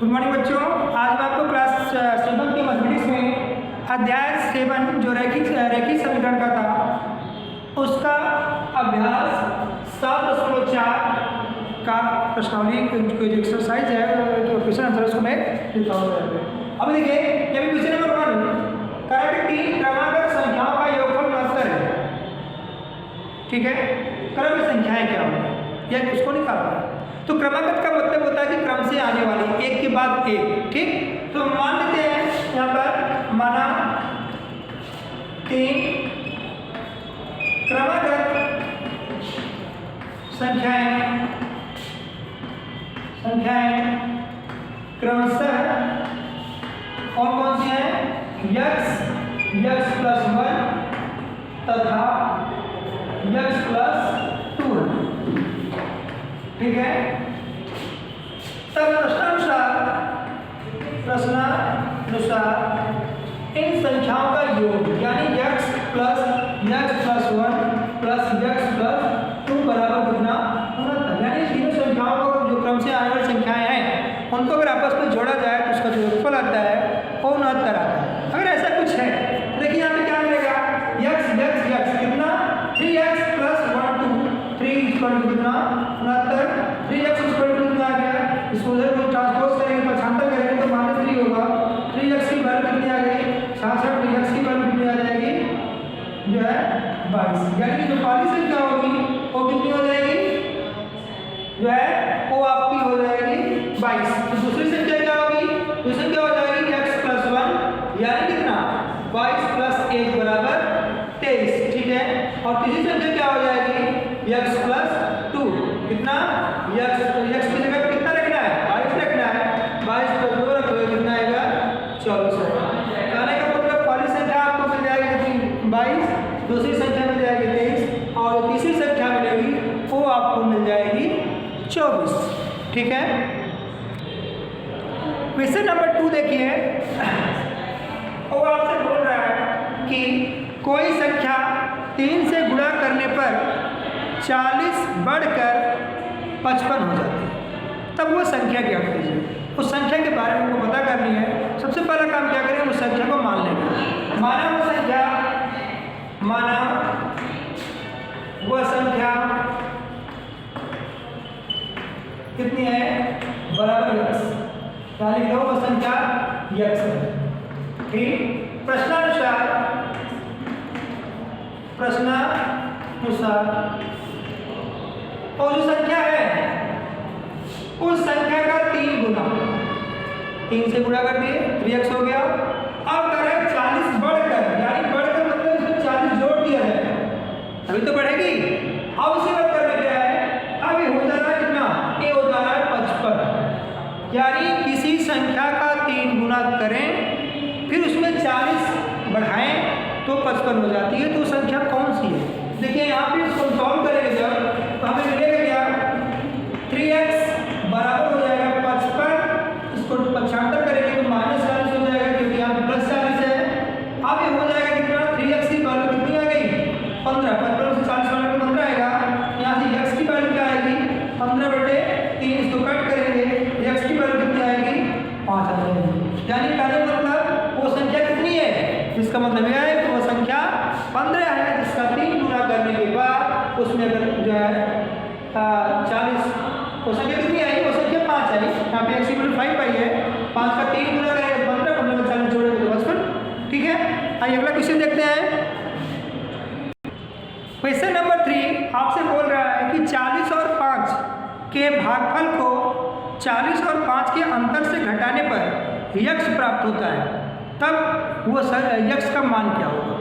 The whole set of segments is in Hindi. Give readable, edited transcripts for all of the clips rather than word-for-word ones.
गुड मॉर्निंग बच्चों। आज मैं आपको क्लास 7 के मैथमेटिक्स में अध्याय 7 जो रेखी समीकरण का था उसका अभ्यास 7.4 का प्रश्नावली जो एक्सरसाइज है जो क्वेश्चन आंसर उसको मैं लिखा हुआ है। अब देखिए ये भी क्वेश्चन नंबर 1 करेक्ट 3 क्रमागत संख्याओं का योगफल 69 है। ठीक है, क्रम संख्याएं क्या होंगी या उसको निकालना है। तो क्रमागत का मतलब होता है कि क्रम से आने वाली एक के बाद एक। ठीक, तो मान लेते हैं यहाँ पर माना 3 क्रमागत संख्याएं क्रमशः कौन कौन सी हैं? x प्लस 1 तथा x प्लस 2। ठीक है, तब प्रश्नानुसार इन संख्याओं का योग यानी x plus 1 plus x plus 2 बराबर कितना होना था। यानी तीनों संख्याओं को जो क्रम से आने वाली संख्याएं हैं उनको अगर आपस में जोड़ा जाए तो उसका जो योगफल आता है वो 69 आता है। अगर ऐसा कुछ है देखिए यहाँ पे क्या मिलेगा, x कितना 3x प्लस 1 2 3 इक्वल टू कितना 69। 3x इक्वल टू कितना आ गया, इसको उधर को ट्रांसपोज करेंगे पक्षांतर करेंगे तो -3 होगा। 3x की वैल्यू कितनी आ गई 66, 3x की वैल्यू कितनी आ जाएगी जो है 22। यानी जो पहली संख्या होगी वो कितनी हो जाएगी जो है वो आपकी हो जाएगी 22। तो दूसरी संख्या क्या होगी, दूसरी संख्या हो जाएगी x प्लस 1 यानी कितना 22 प्लस 1 बराबर 23। ठीक है, और तीसरी संख्या क्या हो जाएगी x प्लस 2 कितना x की जगह पे कितना रखना है 22 रखना है। 22 प्लस 2 रखोगे कितना आएगा 24। कहने का मतलब पहली संख्या आपको मिल जाएगी 22, दूसरी संख्या मिल जाएगी 23 और तीसरी संख्या मिलेगी वो आपको मिल जाएगी 24। ठीक है, क्वेश्चन नंबर 2 देखिए, वो आपसे बोल रहा है कि कोई संख्या 3 से गुणा करने पर 40 बढ़कर 55 हो जाती है, तब वो संख्या ज्ञात कीजिए। उस संख्या के बारे में हमको पता करनी है। सबसे पहला काम क्या करें, उस संख्या को मान लेंगे। माना वो संख्या कितनी है बराबर x, यानी लो वो संख्या x है। ठीक, प्रश्नानुसार और जो संख्या है उस संख्या का 3 गुना, 3 से गुणा कर दिए 3x हो गया। अब करें 40 बढ़कर, यानी बढ़कर मतलब इसमें 40 जोड़ दिया है तभी तो बढ़ेगी। अब उसी वक्त करना क्या है, अब ये हो जाना है कितना, ये हो जाना है 55। यानी किसी संख्या का 3 गुना करें फिर उसमें 40 बढ़ाएं तो 55 हो जाती है। तो संख्या कौन सी है, देखिए यहाँ पे इसको सॉल्व करेंगे जब तो हमें मिलेगा क्या 3x बराबर हो जाएगा 55, इसको 75 करेंगे तो -40 हो जाएगा क्योंकि यहाँ पे प्लस 40 है। अब ये हो जाएगा कितना 3x की वैल्यू कितनी आ गई 15, 55 से 40 वाले 15 आएगा। यहाँ से x की वैल्यू क्या आएगी 15/3, इसको कट करेंगे x की वैल्यू कितनी आएगी 5 आ जाएगी। यानी कहने मतलब वो संख्या कितनी है, इसका मतलब यह है कि वो संख्या 15 है जिसका 3 गुना करने के बाद उसमें अगर जो है 40 वो संख्या कितनी आई, वो संख्या 5 आई। यहाँ पे x इक्वल 5 आई है, 5 का 3 गुना करेंगे 15, 15 में 40 जोड़ेंगे तो 55। ठीक है, आइए अगला क्वेश्चन देखते हैं। क्वेश्चन नंबर 3 आपसे बोल रहा है कि 40 और 5 के भागफल को 40 और 5 के अंतर से घटाने पर x प्राप्त होता है, तब वो x का मान क्या होगा।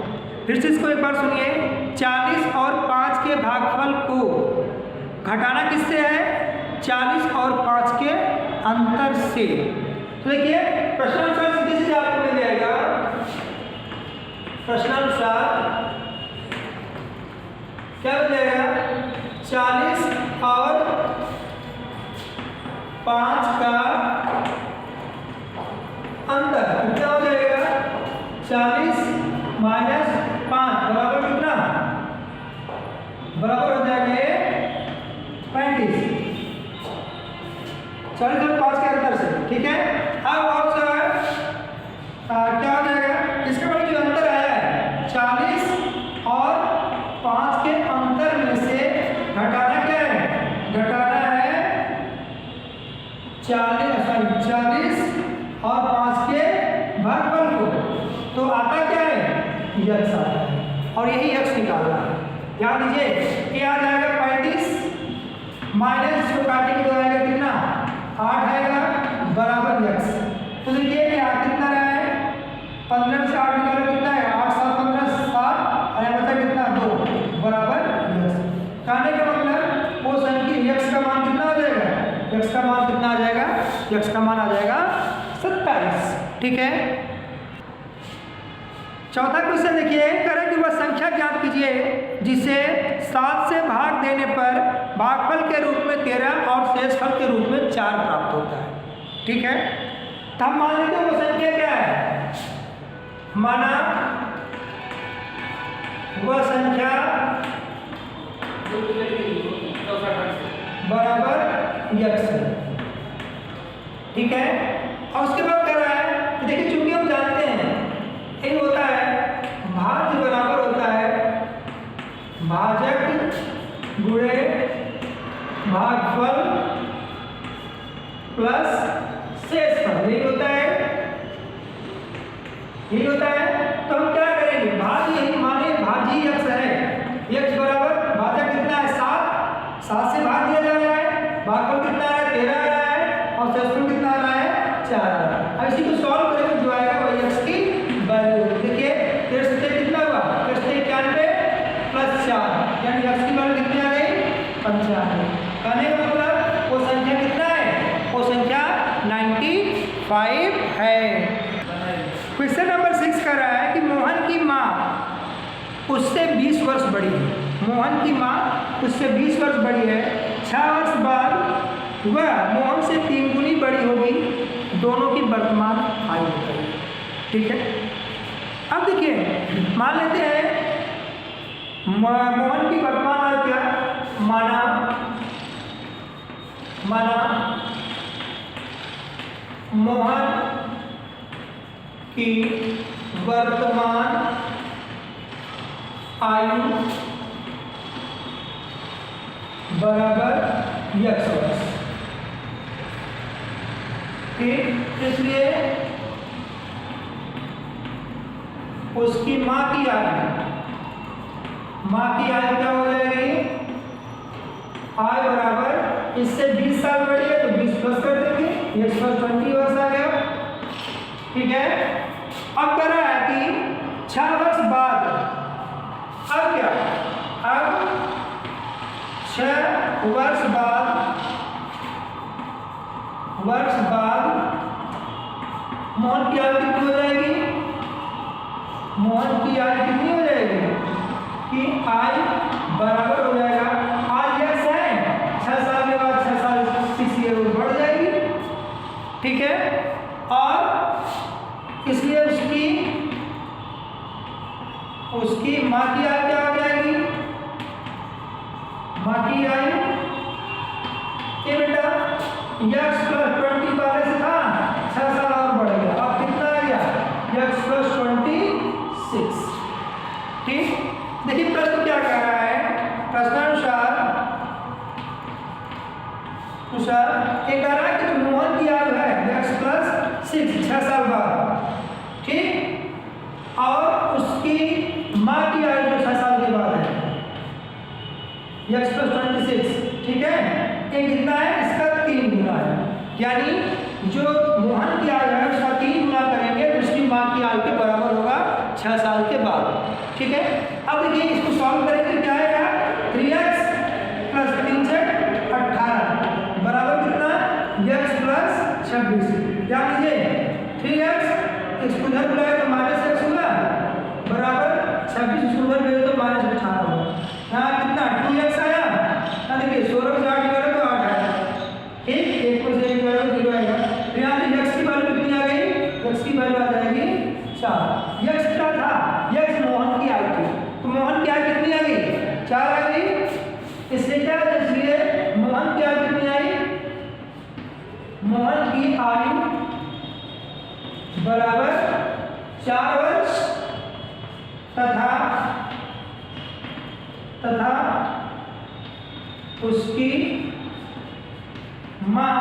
फिर से इसको एक बार सुनिए, 40 और 5 के भागफल को घटाना किससे है 40 और 5 के अंतर से। तो देखिए प्रश्नानुसार सीधे सीधे आपको मिल जाएगा, प्रश्नानुसार क्या मिल जाएगा 40 और 5 का अंतर कितना हो जाएगा 40 माइनस 5 बराबर कितना बराबर हो जाएगा 35। 40 और 5 के अंतर से। ठीक है, 40 और 5 के भागफल को, तो आता क्या है? यक्स आता है और यही यक्स निकालना है। ध्यान दीजिए, ये आ जाएगा 35 माइनस इसको काटेंगे तो आएगा कितना? 8 आएगा बराबर यक्स। तो देखिए यहाँ कितना रहा है? 15 से 8 निकालो कितना है? 8 7 15 7 और यहाँ बचा कितना? 2 बराबर यक्स। कहने का मतलब वो संख्या यक्स का मान कितना हो जाएगा? यक्स का मान कितना आ जाएगा? यक्स का मान आ जाएगा 27। ठीक है। चौथा क्वेश्चन देखिए, करें कि वह संख्या ज्ञात कीजिए जिसे 7 से भाग देने पर भागफल के रूप में 13 और शेषफल के रूप में 4 प्राप्त होता है। ठीक है। तो हम मान लेते हैं वो संख्या क्या है? माना वह संख्या बराबर यक्स है। ठीक है। और उसके बाद कह रहा है कि देखिए, चूंकि हम जानते हैं ये होता है भाज्य बराबर होता है भाजक गुणे भागफल प्लस शेषफल, यही होता है, यही होता है। तो हम क्या करेंगे? भाज्य यही माने भाज्य यक्स है, यक्स बराबर भाजक कितना है? 7 से भाग दिया जा रहा है, भागफल कितना है? 13 आ रहा है और शेषफल कितना आ रहा है? 4 आ रहा है। अब इसी को सॉल्व करेंगे, जो आएगा वह यक्स की वैल्यू। देखिए 13 से कितना हुआ? 91 प्लस 4 यानी यक्स की वैल्यू कितनी आ गई? 95। कहने का मतलब वो संख्या कितना है? वो संख्या 95 है। क्वेश्चन नंबर 6 कर रहा है कि मोहन की माँ उससे 20 वर्ष बड़ी है। मोहन की माँ उससे 20 वर्ष बड़ी है। 6 वर्ष बाद वह मोहन से 3 गुनी बड़ी होगी। दोनों की वर्तमान आयु बताइए। ठीक है। अब देखिए, मान लेते हैं मोहन की वर्तमान आयु क्या? माना मोहन की वर्तमान आयु बराबर यक्स वर्ष। ठीक, इसलिए उसकी माँ की आयु क्या हो जाएगी? आयु बराबर, इससे 20 साल बड़ी है तो 20 प्लस कर देंगे, यक्स प्लस 20 वर्ष आ गया। ठीक है। अब कह रहा है कि 6 वर्ष बाद, अब क्या? अब 6 वर्ष बाद मोहन की आयु कितनी हो जाएगी? मोहन की आयु कितनी हो जाएगी? कि आयु बराबर हो जाएगा, आज यक्स है, 6 साल के बाद 6 साल 6 ईयर बढ़ जाएगी। ठीक है। और इसलिए उसकी माँ की आयु क्या हो जाएगी? माँ की आयु ये बेटा यक्स प्लस 20 पहले से था, 6 साल और बढ़ गया, अब कितना आ गया? X plus 26। ठीक। देखिए प्रश्न क्या कह रहा है? प्रश्नानुसार ये कह रहा है कि जो मोहन की आयु है यक्स प्लस 6 साल बाद, ठीक, और उसकी माँ की आयु जो 6 साल के बाद है यक्स प्लस 26। ठीक है। ये कितना है? इसका 3 गुना है, यानी जो मोहन की आयु है उसका 3 गुना करेंगे तो उसकी माँ की आयु के बराबर होगा 6 साल के बाद। ठीक है। अब देखिए इसको सॉल्व करेंगे, क्या आएगा? 3x प्लस 3 से 18 बराबर कितना? X plus 26। ध्यान दीजिए 3x इसको उधर बुलाए तो माइनस एक्स होगा बराबर 26, इसको उधर भेजे तो माइनस 18 होगा। यहाँ कितना? 2x आया। देखिए 16 से 8 निकालो तो 8 आया। ठीक, 1 में से 1 निकालो 0 आएगा। तो यहाँ से यक्स की वैल्यू कितनी आ गई? यक्स की वैल्यू आ जाएगी 4। यक्स क्या था? यक्स मोहन की आयु थी, तो मोहन की आयु कितनी आ गई? 4 आ गई। इसलिए क्या है? इसलिए मोहन की आयु कितनी आई? मोहन की आयु बराबर 4 वर्ष तथा उसकी माँ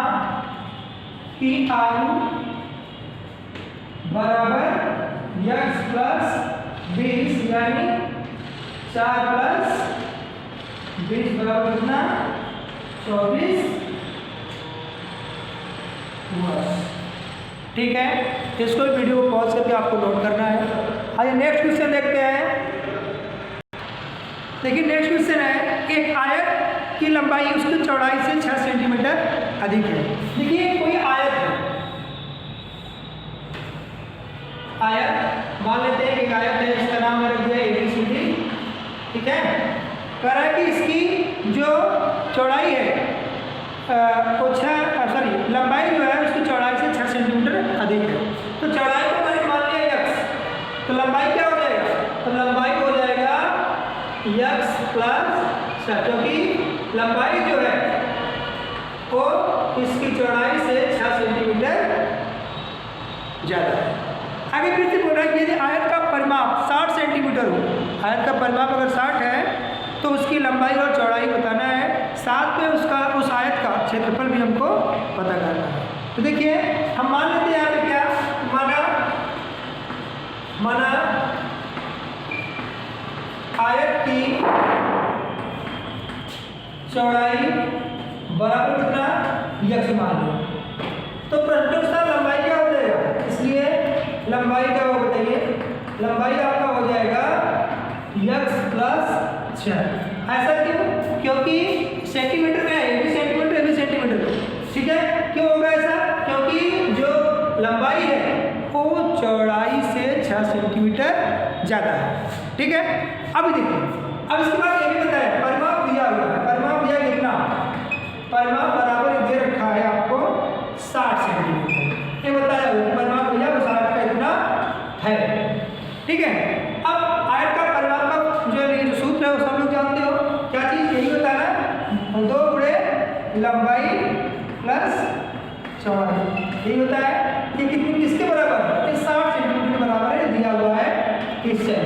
कि आयु बराबर x प्लस 20 यानी 4 प्लस 20 बराबर कितना 24 वर्ष। ठीक है, इसको वीडियो को पॉज करके आपको नोट करना है। आइए नेक्स्ट क्वेश्चन देखते हैं। देखिए नेक्स्ट क्वेश्चन है, एक आयत की लंबाई उसकी चौड़ाई से 6 सेंटीमीटर अधिक है। देखिए कोई आयत है, आयत मान लेते हैं एक आयत है, इसका नाम रख दिया ABCD। ठीक है, कह रहा है कि इसकी जो चौड़ाई है लंबाई जो है उसकी चौड़ाई से 6 सेंटीमीटर अधिक है। तो चौड़ाई को मैंने मान लिया x, तो लंबाई क्या हो जाएगा, तो लंबाई हो जाएगा x प्लस 6, क्योंकि लंबाई जो है वो इसकी चौड़ाई से 6 सेंटीमीटर ज़्यादा है। आगे फिर से बोल रहा है कि यदि आयत का परिमाप 60 सेंटीमीटर हो, आयत का परिमाप अगर 60 है तो उसकी लंबाई और चौड़ाई बताना है, साथ में उस आयत का क्षेत्रफल भी हमको पता करना है। तो देखिए हम मान लेते हैं यहाँ पे क्या माना आयत की चौड़ाई बराबर कितना x मान लो, तो प्रश्न लंबाई क्या हो जाएगा, इसलिए लंबाई क्या हो बताइए, लंबाई आपका हो जाएगा x प्लस 6। ऐसा क्यों, क्योंकि सेंटीमीटर में है, ये भी सेंटीमीटर ये भी सेंटीमीटर। ठीक है, क्यों होगा ऐसा, क्योंकि जो लंबाई है वो चौड़ाई से 6 सेंटीमीटर ज़्यादा है। ठीक है, अब देखिए, अब इसके बाद ये भी बताया परिमाप दिया हुआ है, परिमाप दिया कितना, परिमाप बराबर दे रखा है आपको 60 सेंटीमीटर, ये बताया हुआ परिमाप भैया 60 का इतना है। ठीक है, अब आयत का परिमाप का जो सूत्र है वो सब लोग जानते हो, क्या चीज़, यही होता है 2 गुणे लंबाई प्लस चौड़ाई, यही होता है। ये कितनी किसके बराबर है, 60 सेंटीमीटर के बराबर है, दिया हुआ है इससे।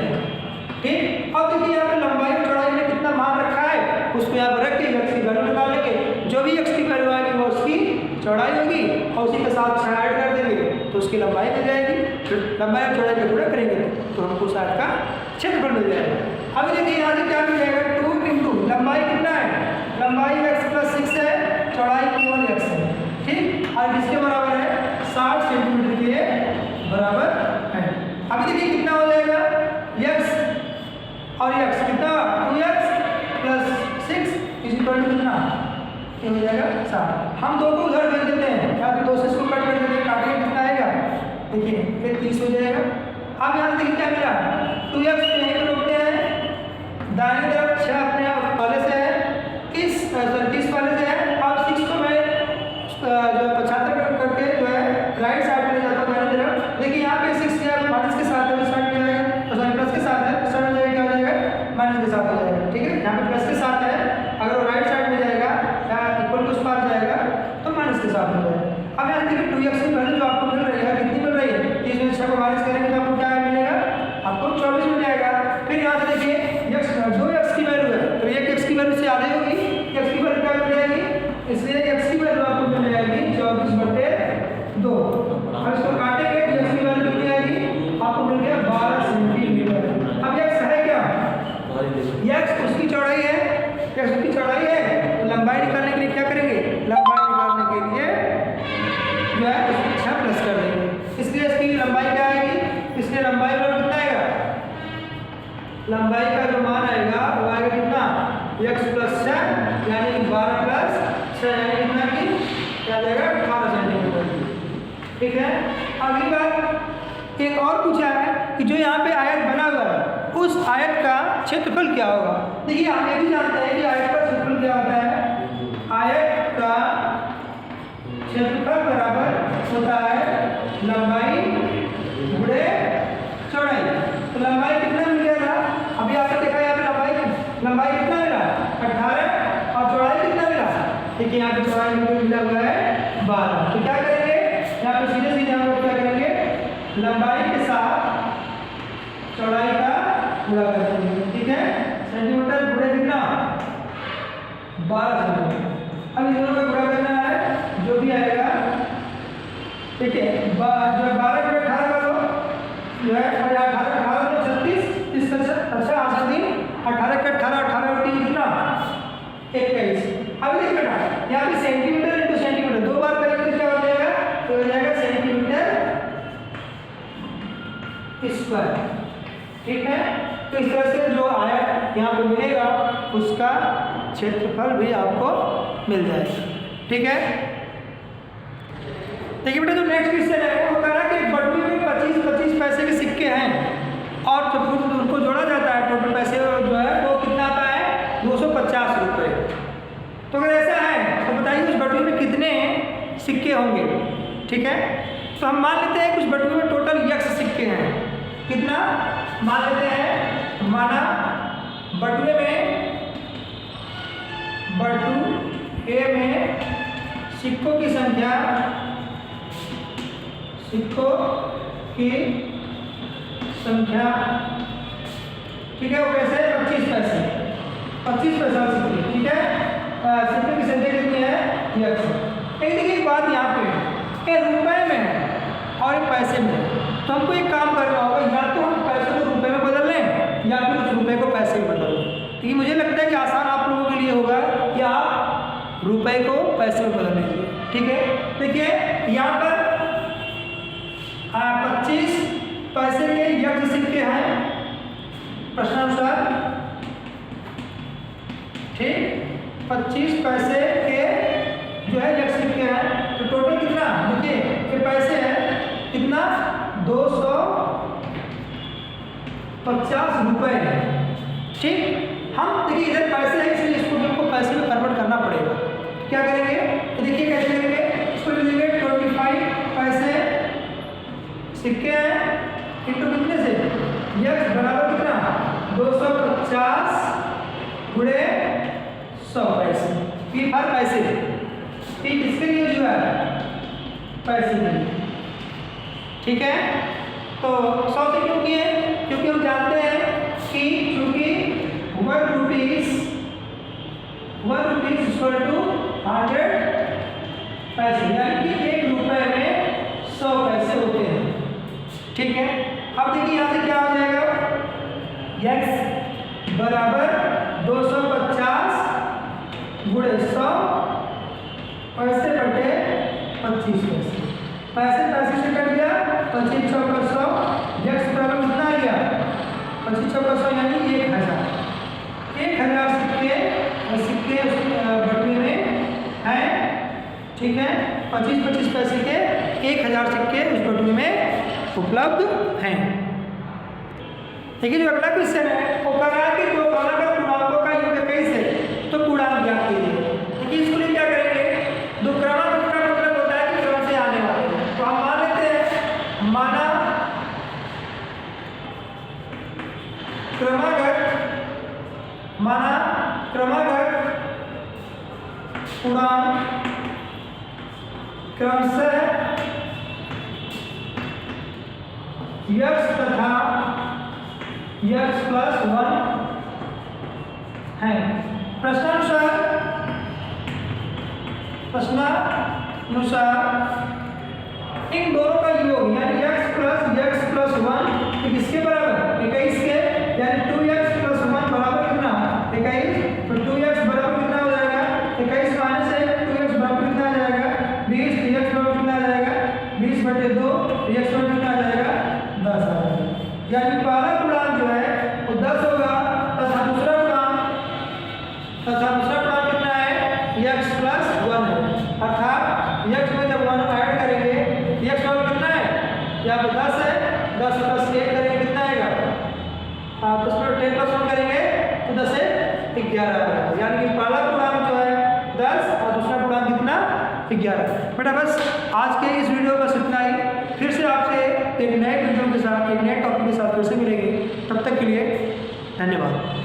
ठीक, अब देखिए यहाँ पे लंबाई और चौड़ाई में कितना मान रखा है, उसको यहाँ पर रख के x की वैल्यू निकाल लेंगे, जो भी x की वैल्यू आएगी वो उसकी चौड़ाई होगी, और उसी के साथ 6 ऐड कर देंगे तो उसकी लंबाई मिल जाएगी। फिर लंबाई और चौड़ाई का गुणा करेंगे तो हमको उस आयत का क्षेत्रफल मिल जाएगा। अब देखिए यहाँ से क्या मिल जाएगा, 2 इंटू लंबाई कितना है, लंबाई x प्लस 6 है, चौड़ाई केवल x है। ठीक, और किसके बराबर है, 60 सेंटीमीटर के बराबर है। अभी देखिए कितना हो जाएगा, x और x कितना, 2x प्लस 6 कितना, ये हो जाएगा 60। हम 2 को उधर भेज देते हैं, या फिर 2 से इसको कट कर देते हैं, काटेंगे कितना आएगा, देखिए फिर 30 हो जाएगा। अब यहाँ देखिए क्या मिला, 2x को यहीं पर रोकते हैं, दाहिनी तरफ 6 अपने आप पहले से है, 30 पहले से है, अब 6 को मैं जो 75 करके जो है राइट साइड में ले जाता हूँ दाहिनी तरफ। देखिए यहाँ पे 6 क्या माइनस के साथ है, उस साइड में जाएगा, तो सॉरी प्लस के साथ है, उस साइड में जाएगा क्या हो जाएगा, माइनस के साथ हो जाएगा। ठीक है, यहाँ पे प्लस के साथ है, अगर वो राइट साइड में जाएगा या इक्वल टू उस पार जाएगा तो माइनस के साथ हो जाएगा। अब यहाँ देखिए 2x की वैल्यू जो आपको मिल रही है कितनी मिल रही है, 30 में 6 को माइनस करेंगे तो आपको क्या मिलेगा, आपको 24 मिल जाएगा। फिर यहाँ से देखिए जो x की वैल्यू है तो एक x की वैल्यू से आधे होगी, x की वैल्यू क्या मिल जाएगी, इसलिए x की वैल्यू आपको मिल जाएगी 24/2। अब इसको काटेंगे तो x की वैल्यू कितनी आएगी, आपको मिल गया 12 सेंटीमीटर। अब x है क्या, x उसकी चौड़ाई है, x उसकी चौड़ाई है, तो लंबाई निकालने के लिए क्या करेंगे, लंबाई निकालने के लिए जो है उसकी 6 प्लस कर देंगे, इसलिए इसकी लंबाई क्या आएगी, इसलिए लंबाई बराबर कितना आएगा, लंबाई का जो मान आएगा वो आएगा कितना, x प्लस 6 यानी 12 प्लस 6 यानी कितना की क्या जाएगा 18 सेंटीमीटर। ठीक है, अगली बात एक और पूछा है कि जो यहाँ पे आयत बना हुआ है उस आयत का क्षेत्रफल क्या होगा। देखिए हम ये भी जानते हैं कि आयत का क्षेत्रफल क्या होता है, आयत का क्षेत्रफल बराबर होता है लंबाई गुणे चौड़ाई। तो लंबाई कितना मिल गया था, अभी आपने देखा यहाँ पे लंबाई कितना मिला 18 और चौड़ाई कितना मिला, देखिए यहाँ पे चौड़ाई मिला हुआ है 12। तो क्या करेंगे, यहाँ पे सीधे सीधे हम लोग क्या करेंगे, लंबाई के साथ चौड़ाई का गुणा कर देंगे। ठीक है, सेंटीमीटर गुणे कितना 12 सेंटीमीटर। अब इन दोनों का गुणा करना है, जो भी आएगा ठीक है, जो 12 में 18 का लो जो है 18 में 36, इस तरह से अच्छा आंसर दी 18 के 18, 18 और 3 कितना 21। अब देखिए बेटा यहाँ पे सेंटीमीटर इंटू सेंटीमीटर 2 बार करेंगे तो क्या हो जाएगा, तो हो जाएगा सेंटीमीटर स्क्वायर। ठीक है, तो इस तरह से जो आयत यहाँ पे मिलेगा उसका क्षेत्रफल भी आपको मिल जाएगा। ठीक है, देखिए बेटा जो नेक्स्ट क्वेश्चन है वो कह रहा है कि बटुए में 25-25 पैसे के सिक्के हैं और जब उनको जोड़ा जाता है टोटल पैसे जो है वो कितना आता है 250 रुपये। तो अगर ऐसा है तो बताइए उस बटुए में कितने सिक्के होंगे। ठीक है, तो हम मान लेते हैं कुछ बटुए में टोटल x सिक्के हैं। कितना मान लेते हैं, माना बटुए में सिक्कों की संख्या ठीक है वो कैसे 25 पैसे सिक्के। ठीक है, सिक्के की संख्या कितनी है x। देखिए एक बात यहाँ पे ये रुपए में है और ये पैसे में है, तो हमको एक काम करना होगा, या तो हम पैसे को रुपए में बदल लें या फिर उस रुपए को पैसे में बदल लें। तो ये मुझे लगता है कि आसान आप लोगों के लिए होगा कि आप रुपए को पैसे में बदल लीजिए। ठीक है, देखिए यहाँ पर 25 पैसे के x सिक्के हैं प्रश्नानुसार। ठीक, 25 पैसे के जो है x सिक्के हैं, तो टोटल कितना देखिए कि पैसे हैं कितना 250 रुपये। ठीक, हम देखिए इधर पैसे हैं इसलिए इसको हमको पैसे में कन्वर्ट करना पड़ेगा। क्या करेंगे तो देखिए कैसे करेंगे, इसको लिखेंगे 25 पैसे सिक्के हैं इंटू कितने से x बराबर कितना 250 गुणे 100 पैसे। पी हर पैसे पी किसके लिए जो है पैसे के लिए। ठीक है, तो 100 से क्यों किए, क्योंकि हम जानते हैं कि चूंकि 1 रुपीज इक्वल टू 100 पैसे, यानी कि 1 रुपए में 100 पैसे होते हैं। ठीक है, अब देखिए यहाँ से क्या हो जाएगा, x बराबर 250 गुणे 100 पैसे बटे 25 पैसे। पैसे से कट गया, 25 चौका 100, x बराबर कितना आ गया 25 चौका 100 यानी 1000 सिक्के बटुए में हैं। ठीक है, 25-25 पैसे के 1000 सिक्के उस बटुए में उपलब्ध हैं। देखिए जो अगला क्वेश्चन है वो कह रहा है कि दो क्रमागत पूर्णांकों का योग कैसे, तो पूर्णांक ज्ञात कीजिए। देखिए इसके लिए क्या करेंगे, दो क्रमागत का मतलब होता है कि क्रम से आने वाले, तो हम मान लेते हैं माना क्रमागत पूर्णांक क्रमशः x तथा x प्लस 1 है। प्रश्नानुसार इन दोनों का योग यानी x प्लस 1 किसके बराबर 21 के, यानी 2x प्लस 1 बराबर कितना 21। तो 2x बराबर कितना हो जाएगा 21 माइनस 2x बराबर कितना आ जाएगा 20, 2x बराबर कितना आ जाएगा 20 बटे 2, x बराबर कितना आ जाएगा 10 आ जाएगा। यानी पहला पूर्णांक जो है वो 10 होगा तथा दूसरा पूर्णांक कितना है x प्लस 1 है, अर्थात x में जब 1 ऐड करेंगे x बराबर कितना है यहाँ पे 10 है, 10 प्लस 1 करेंगे कितना आएगा 10 प्लस 1 करेंगे तो 10 से 11 आएगा। यानी कि पहला पूर्णांक जो है 10 और दूसरा पूर्णांक कितना 11। बेटा बस आज के इस वीडियो बस इतना ही, फिर से आपसे एक नए वीडियो के साथ एक नए टॉपिक के साथ फिर से मिलेंगे। तब तक के लिए धन्यवाद।